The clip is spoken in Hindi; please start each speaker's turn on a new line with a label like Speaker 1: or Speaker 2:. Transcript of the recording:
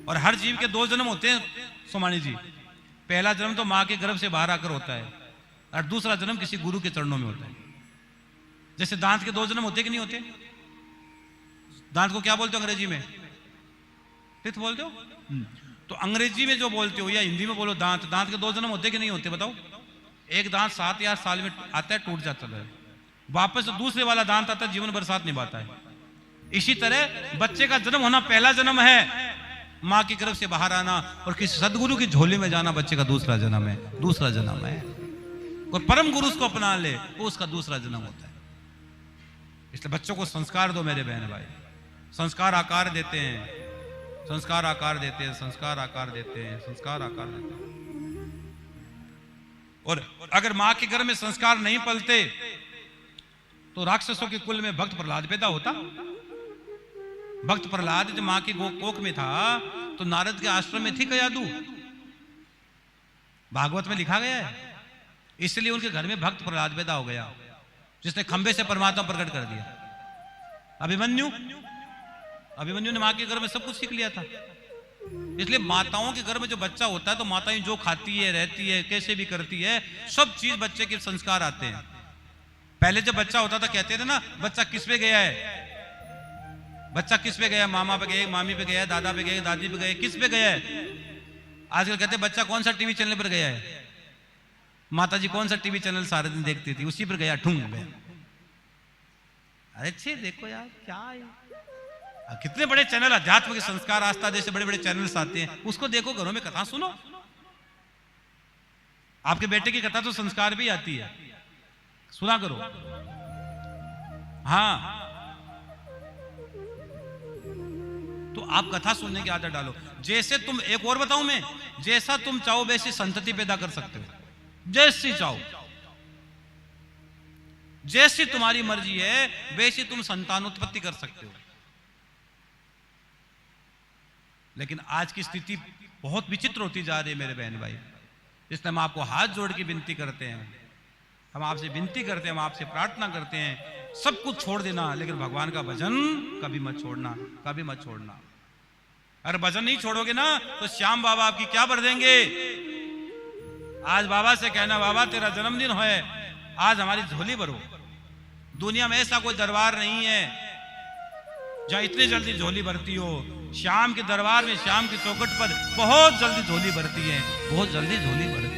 Speaker 1: और हर जीव के दो जन्म होते हैं सोमानी जी। पहला जन्म तो माँ के गर्भ से बाहर आकर होता है और दूसरा जन्म किसी गुरु के चरणों में होता है। जैसे दांत के दो जन्म होते कि नहीं होते? दांत को क्या बोलते हो अंग्रेजी में? टीथ बोलते हो। तो अंग्रेजी में जो बोलते हो या हिंदी में बोलो दांत, दांत के दो जन्म होते कि नहीं होते बताओ? एक दांत 7 या 8 साल में आता है, टूट जाता है, वापस दूसरे वाला दांत आता है, जीवन भर साथ निभाता है। इसी तरह बच्चे का जन्म होना पहला जन्म है, माँ की गर्भ से बाहर आना और किसी सदगुरु की झोली में जाना बच्चे का दूसरा जन्म है। दूसरा जन्म है और परम गुरु उसको अपना ले वो उसका दूसरा जन्म होता है। इसलिए बच्चों को संस्कार दो मेरे बहन भाई। संस्कार आकार देते हैं, संस्कार आकार देते हैं, संस्कार आकार देते हैं, संस्कार आकार देते हैं। और अगर मां के घर में संस्कार नहीं पलते तो राक्षसों के कुल में भक्त प्रहलाद पैदा होता। भक्त प्रहलाद जब मां की कोख में था तो नारद के आश्रम में थी कयादू, भागवत में लिखा गया है। इसलिए उनके घर में भक्त प्रहलाद पैदा हो गया जिसने खंबे से परमात्मा प्रकट कर दिया। अभिमन्यु ने मां के घर में सब कुछ सीख लिया था। इसलिए माताओं के घर में जो बच्चा होता है तो माताएं जो खाती है, रहती है, कैसे भी करती है, सब चीज बच्चे के संस्कार आते हैं। पहले जब बच्चा होता था कहते थे ना बच्चा किस पे गया है, बच्चा किस पे गया, मामा पे गया, मामी पे गया, दादा पे गया, दादी पे गया, किस पे गया है? आजकल कहते हैं बच्चा कौन सा टीवी चैनल पर गया है, माता जी कौन सा टीवी चैनल सारे दिन देखती थी उसी पर गया, ठूंग गया। अरे छे देखो यार क्या है, कितने बड़े चैनल अध्यात्म के संस्कार आस्था जैसे बड़े बड़े चैनल्स आते हैं, उसको देखो, घरों में कथा सुनो। आपके बेटे की कथा तो संस्कार भी आती है, सुना करो। हाँ, तो आप कथा सुनने की आदत डालो। जैसे तुम, एक और बताऊं मैं, जैसा तुम चाहो वैसी संतति पैदा कर सकते हो, जैसी चाहो, जैसी तुम्हारी मर्जी है वैसी तुम संतानोत्पत्ति कर सकते हो। लेकिन आज की स्थिति बहुत विचित्र होती जा रही है मेरे बहन भाई। इसलिए हम आपको हाथ जोड़ के विनती करते हैं, हम आपसे विनती करते हैं, हम आपसे प्रार्थना करते हैं, सब कुछ छोड़ देना लेकिन भगवान का भजन कभी मत छोड़ना, कभी मत छोड़ना। अगर भजन नहीं छोड़ोगे ना तो श्याम बाबा आपकी क्या भर देंगे। आज बाबा से कहना बाबा तेरा जन्मदिन है, आज हमारी झोली भरो। दुनिया में ऐसा कोई दरबार नहीं है जहां इतनी जल्दी झोली भरती हो। श्याम के दरबार में, श्याम की चौखट पर बहुत जल्दी झोली भरती है, बहुत जल्दी झोली भरती है।